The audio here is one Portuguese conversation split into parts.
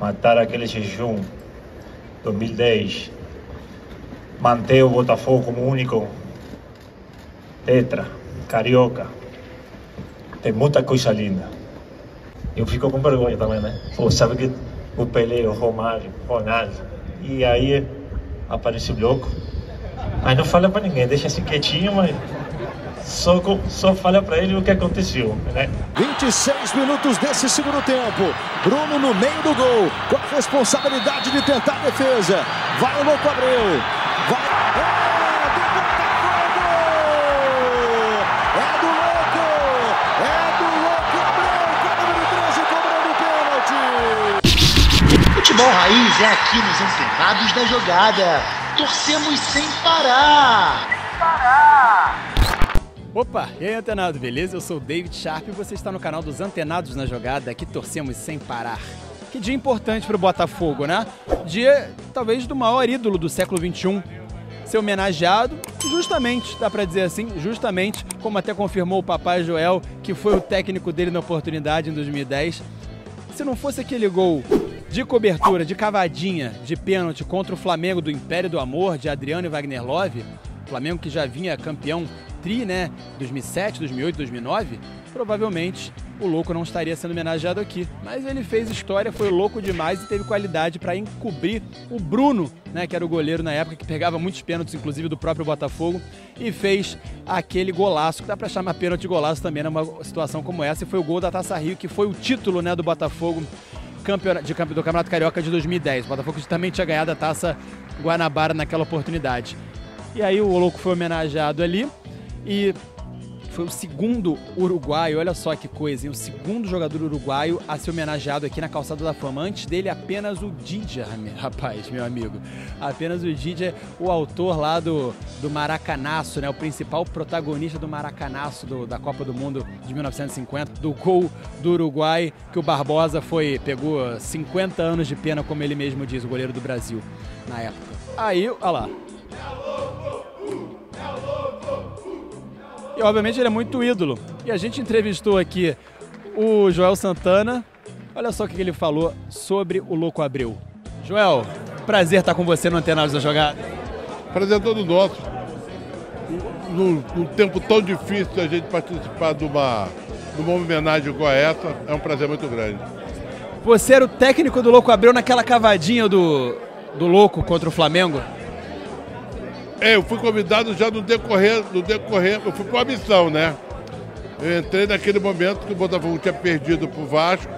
matar aquele jejum 2010, manter o Botafogo como único tetra, carioca. Tem muita coisa linda. Eu fico com vergonha também, né? Pô, sabe que o Pelé, o Romário, o Ronaldo, e aí aparece o louco. Mas não fala pra ninguém, deixa assim quietinho, mas só fala pra ele o que aconteceu, né? 26 minutos desse segundo tempo. Bruno no meio do gol, com a responsabilidade de tentar a defesa. Vai o Louco Abreu. Vai. É do Louco! É do Louco Abreu, com o número 13, cobrando pênalti. Futebol Raiz é aqui nos Antenados da Jogada. Torcemos sem parar. Opa, e aí antenado, beleza? Eu sou o David Sharp e você está no canal dos Antenados na Jogada, aqui torcemos sem parar. Que dia importante para o Botafogo, né? Dia, talvez, do maior ídolo do século XXI. Ser homenageado, justamente, dá para dizer assim, justamente, como até confirmou o Papai Joel, que foi o técnico dele na oportunidade em 2010. Se não fosse aquele gol de cobertura, de cavadinha, de pênalti contra o Flamengo do Império do Amor, de Adriano e Wagner Love, Flamengo que já vinha campeão tri, né, 2007, 2008, 2009, provavelmente o Louco não estaria sendo homenageado aqui. Mas ele fez história, foi louco demais e teve qualidade para encobrir o Bruno, né, que era o goleiro na época, que pegava muitos pênaltis, inclusive do próprio Botafogo, e fez aquele golaço, que dá para chamar pênalti golaço também numa situação como essa, e foi o gol da Taça Rio, que foi o título, né, do Botafogo do Campeonato Carioca de 2010. O Botafogo também tinha ganhado a Taça Guanabara naquela oportunidade. E aí o Louco foi homenageado ali e foi o segundo uruguaio, olha só que coisa, hein? O segundo jogador uruguaio a ser homenageado aqui na Calçada da Fama. Antes dele apenas o Didia, rapaz, meu amigo. Apenas o Didia, o autor lá do Maracanaço, né? O principal protagonista do Maracanaço da Copa do Mundo de 1950, do gol do Uruguai, que o Barbosa pegou 50 anos de pena, como ele mesmo diz, o goleiro do Brasil na época. Aí, olha lá. E obviamente ele é muito ídolo. E a gente entrevistou aqui o Joel Santana. Olha só o que ele falou sobre o Louco Abreu. Joel, prazer estar com você no Antenados da Jogada. Prazer todo nosso. Num tempo tão difícil a gente participar de uma homenagem igual a essa, é um prazer muito grande. Você era o técnico do Louco Abreu naquela cavadinha do Louco contra o Flamengo? Eu fui convidado já no decorrer, eu fui com a missão, né? Eu entrei naquele momento que o Botafogo tinha perdido pro Vasco,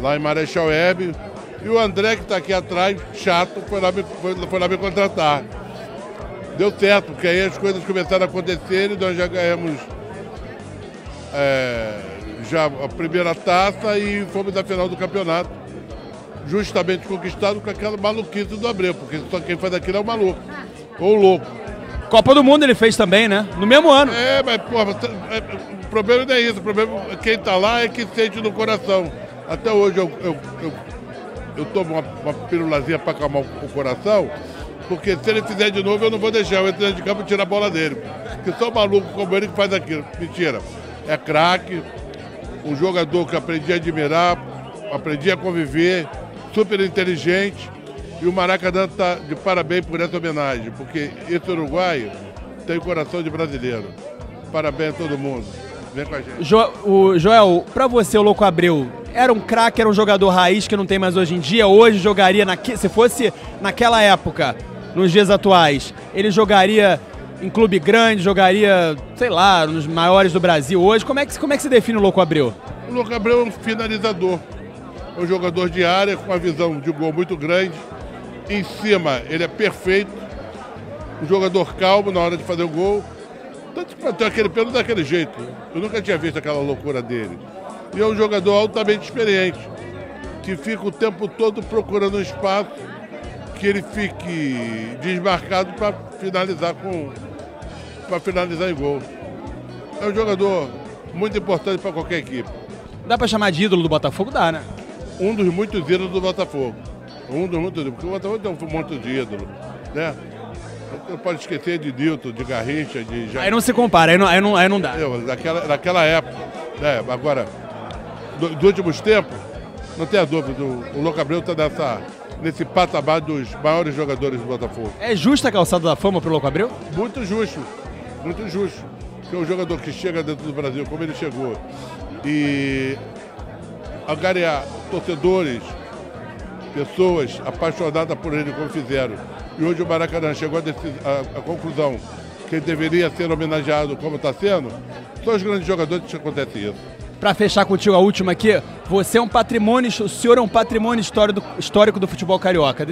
lá em Marechal Hermes, e o André, que está aqui atrás, chato, foi lá me contratar. Deu certo, porque aí as coisas começaram a acontecer e nós já ganhamos já a primeira taça e fomos à final do campeonato, justamente conquistado com aquela maluquice do Abreu, porque só quem faz aquilo é o maluco. Ou louco. Copa do Mundo ele fez também, né? No mesmo ano. Mas porra, o problema não é isso. O problema é quem tá lá é que sente no coração. Até hoje eu tomo uma pirulazinha para acalmar o coração, porque se ele fizer de novo eu não vou deixar. Eu entro de campo e tiro a bola dele. Porque só maluco como ele que faz aquilo. Mentira. É craque, um jogador que aprendi a admirar, aprendi a conviver, super inteligente. E o Maracanã está de parabéns por essa homenagem, porque esse uruguaio tem coração de brasileiro. Parabéns a todo mundo. Vem com a gente. Joel, para você o Louco Abreu, era um craque, era um jogador raiz que não tem mais hoje em dia? Hoje jogaria, se fosse naquela época, nos dias atuais, ele jogaria em clube grande, jogaria, sei lá, nos maiores do Brasil hoje? Como é que se define o Louco Abreu? O Louco Abreu é um finalizador. É um jogador de área com uma visão de gol muito grande. Em cima, ele é perfeito, um jogador calmo na hora de fazer o gol. Tanto que bateu aquele pênalti daquele jeito. Eu nunca tinha visto aquela loucura dele. E é um jogador altamente experiente, que fica o tempo todo procurando um espaço que ele fique desmarcado para finalizar em gol. É um jogador muito importante para qualquer equipe. Dá para chamar de ídolo do Botafogo? Dá, né? Um dos muitos ídolos do Botafogo. Porque o Botafogo tem um monte de ídolo, né? Não pode esquecer de Nilton, de Garrincha, de... Aí não se compara, aí não dá. Daquela época, né? Agora, dos últimos tempos, não tenha dúvida, o Louco Abreu está nesse patamar dos maiores jogadores do Botafogo. É justa a calçada da fama pro Louco Abreu? Muito justo, muito justo. Porque um jogador que chega dentro do Brasil, como ele chegou, e angariar torcedores, pessoas apaixonadas por ele, como fizeram. E hoje o Maracanã chegou à conclusão que ele deveria ser homenageado como está sendo, são os grandes jogadores que acontece isso. Para fechar contigo a última aqui, você é um patrimônio, o senhor é um patrimônio histórico do futebol carioca.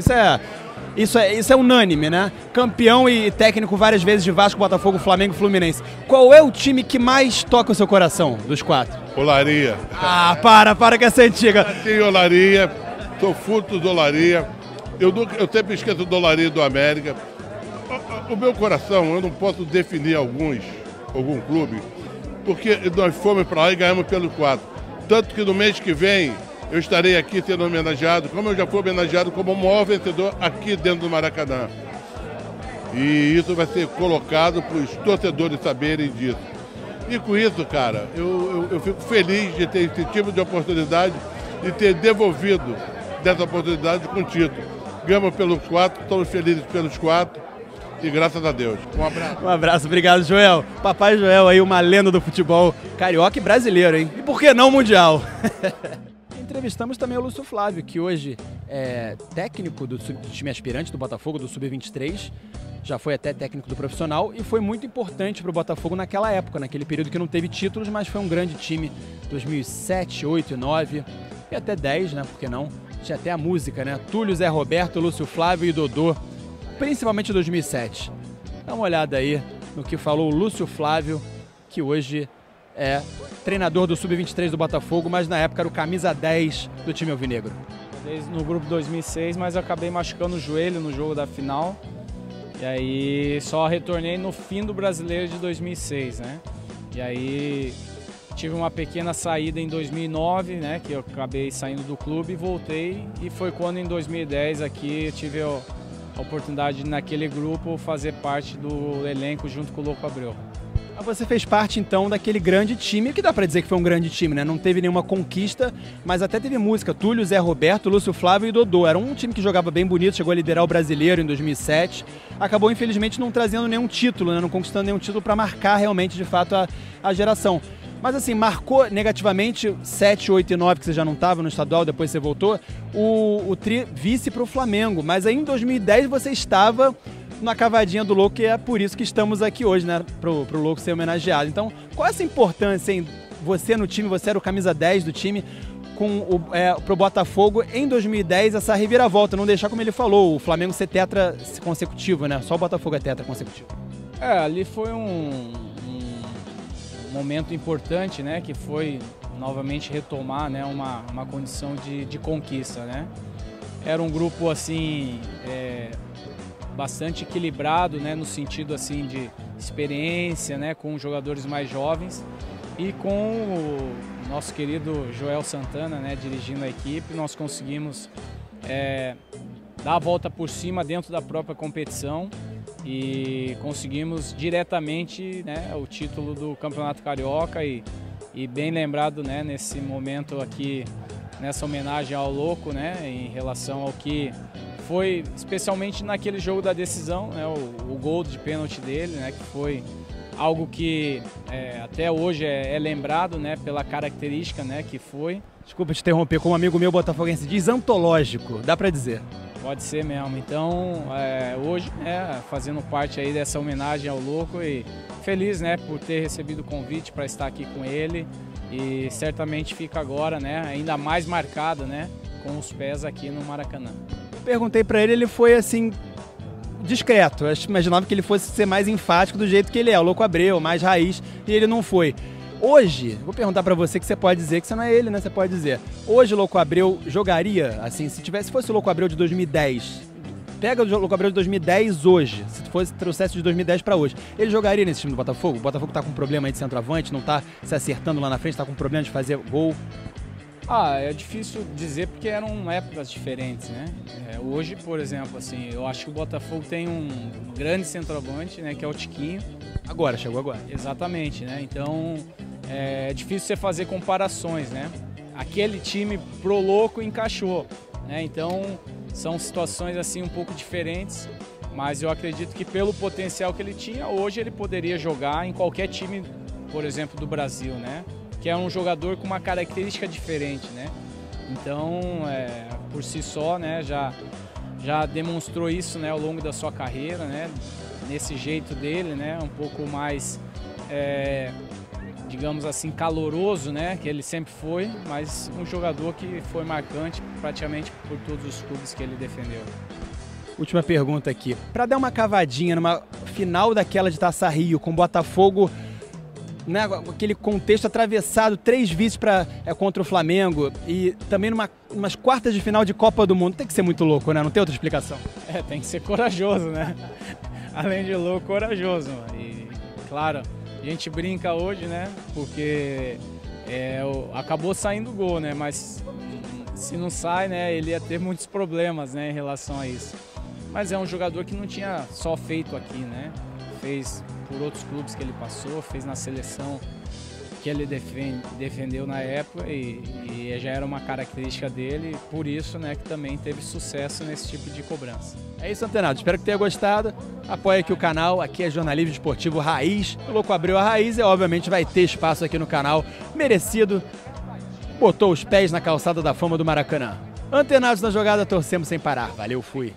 Isso é unânime, né? Campeão e técnico várias vezes de Vasco, Botafogo, Flamengo e Fluminense. Qual é o time que mais toca o seu coração dos 4? Olaria. Ah, para que essa é antiga. Tenho Olaria, sou fruto do Olaria. Eu sempre esqueço do Olaria e do América. O meu coração, eu não posso definir algum clube, porque nós fomos para lá e ganhamos pelos 4. Tanto que no mês que vem eu estarei aqui sendo homenageado, como eu já fui homenageado como o maior vencedor aqui dentro do Maracanã. E isso vai ser colocado para os torcedores saberem disso. E com isso, cara, eu fico feliz de ter esse tipo de oportunidade e ter devolvido dessa oportunidade com título. Ganhamos pelos 4, estamos felizes pelos 4. E graças a Deus. Um abraço. Um abraço, obrigado, Joel. Papai Joel aí, uma lenda do futebol carioca e brasileiro, hein? E por que não mundial? Entrevistamos também o Lúcio Flávio, que hoje é técnico do time aspirante do Botafogo, do Sub-23. Já foi até técnico do profissional e foi muito importante para o Botafogo naquela época, naquele período que não teve títulos, mas foi um grande time. 2007, 8 e 9 e até 10, né? Por que não? Tinha até a música, né? Túlio, Zé Roberto, Lúcio Flávio e Dodô. Principalmente 2007. Dá uma olhada aí no que falou o Lúcio Flávio, que hoje é treinador do Sub-23 do Botafogo, mas na época era o camisa 10 do time alvinegro. Desde no grupo 2006, mas eu acabei machucando o joelho no jogo da final. E aí só retornei no fim do Brasileiro de 2006, né? E aí tive uma pequena saída em 2009, né? Que eu acabei saindo do clube e voltei. E foi quando em 2010 aqui eu tive a oportunidade de, naquele grupo, fazer parte do elenco junto com o Louco Abreu. Você fez parte então daquele grande time, que dá pra dizer que foi um grande time, né? Não teve nenhuma conquista, mas até teve música. Túlio, Zé Roberto, Lúcio Flávio e Dodô. Era um time que jogava bem bonito, chegou a liderar o Brasileiro em 2007. Acabou, infelizmente, não trazendo nenhum título, né? Não conquistando nenhum título para marcar realmente, de fato, a geração. Mas assim, marcou negativamente 7, 8 e 9, que você já não estava no estadual, depois você voltou, o vice para o Flamengo. Mas aí em 2010 você estava na cavadinha do Louco, e é por isso que estamos aqui hoje, né? Pro Louco ser homenageado. Então, qual é essa importância em você no time, você era o camisa 10 do time, pro Botafogo em 2010, essa reviravolta, não deixar, como ele falou, o Flamengo ser tetra consecutivo, né? Só o Botafogo é tetra consecutivo. Ali foi um momento importante, né? Que foi novamente retomar, né? Uma condição de conquista, né? Era um grupo assim bastante equilibrado, né? No sentido assim de experiência, né? Com jogadores mais jovens e com o nosso querido Joel Santana, né? Dirigindo a equipe, nós conseguimos dar a volta por cima dentro da própria competição e conseguimos diretamente, né, o título do Campeonato Carioca e bem lembrado, né, nesse momento aqui, nessa homenagem ao Louco, né, em relação ao que foi especialmente naquele jogo da decisão, né, o gol de pênalti dele, né, que foi algo que até hoje é lembrado, né, pela característica, né, que foi. Desculpa te interromper, como um amigo meu botafoguense diz, antológico, dá pra dizer. Pode ser mesmo. Então, hoje, fazendo parte aí dessa homenagem ao Louco e feliz, né, por ter recebido o convite para estar aqui com ele e certamente fica agora, né, ainda mais marcado, né, com os pés aqui no Maracanã. Perguntei para ele foi assim, discreto. Eu imaginava que ele fosse ser mais enfático do jeito que ele é, o Louco Abreu, mais raiz, e ele não foi. Hoje, vou perguntar pra você que você pode dizer, que você não é ele, né? Você pode dizer. Hoje o Louco Abreu jogaria, assim, se fosse o Louco Abreu de 2010, pega o Louco Abreu de 2010 hoje, se trouxesse de 2010 pra hoje, ele jogaria nesse time do Botafogo? O Botafogo tá com um problema aí de centroavante, não tá se acertando lá na frente, tá com um problema de fazer gol. É difícil dizer porque eram épocas diferentes, né? Hoje, por exemplo, assim, eu acho que o Botafogo tem um grande centroavante, né, que é o Tiquinho. Chegou agora. Exatamente, né? Então, é difícil você fazer comparações, né? aquele time pro Louco encaixou, né? Então são situações assim um pouco diferentes, mas eu acredito que pelo potencial que ele tinha, hoje ele poderia jogar em qualquer time, por exemplo, do Brasil, né? Que é um jogador com uma característica diferente, né? Então, por si só, né, já demonstrou isso, né, ao longo da sua carreira, né? Nesse jeito dele, né, um pouco mais, digamos assim, caloroso, né, que ele sempre foi, mas um jogador que foi marcante praticamente por todos os clubes que ele defendeu. Última pergunta aqui. Para dar uma cavadinha numa final daquela de Taça Rio, com Botafogo, né, aquele contexto atravessado, 3 vices contra o Flamengo e também umas quartas de final de Copa do Mundo, tem que ser muito louco, né? Não tem outra explicação. Tem que ser corajoso, né? Além de louco, corajoso. E, claro, a gente brinca hoje, né? Porque acabou saindo gol, né? Mas se não sai, né? Ele ia ter muitos problemas, né? Em relação a isso. Mas é um jogador que não tinha só feito aqui, né? Fez por outros clubes que ele passou, fez na seleção que ele defendeu na época e já era uma característica dele, por isso, né, que também teve sucesso nesse tipo de cobrança. É isso, Antenado. Espero que tenha gostado. Apoie aqui o canal. Aqui é jornalismo esportivo raiz. O Louco abriu a raiz e, obviamente, vai ter espaço aqui no canal. Merecido. Botou os pés na calçada da fama do Maracanã. Antenados na jogada, torcemos sem parar. Valeu, fui.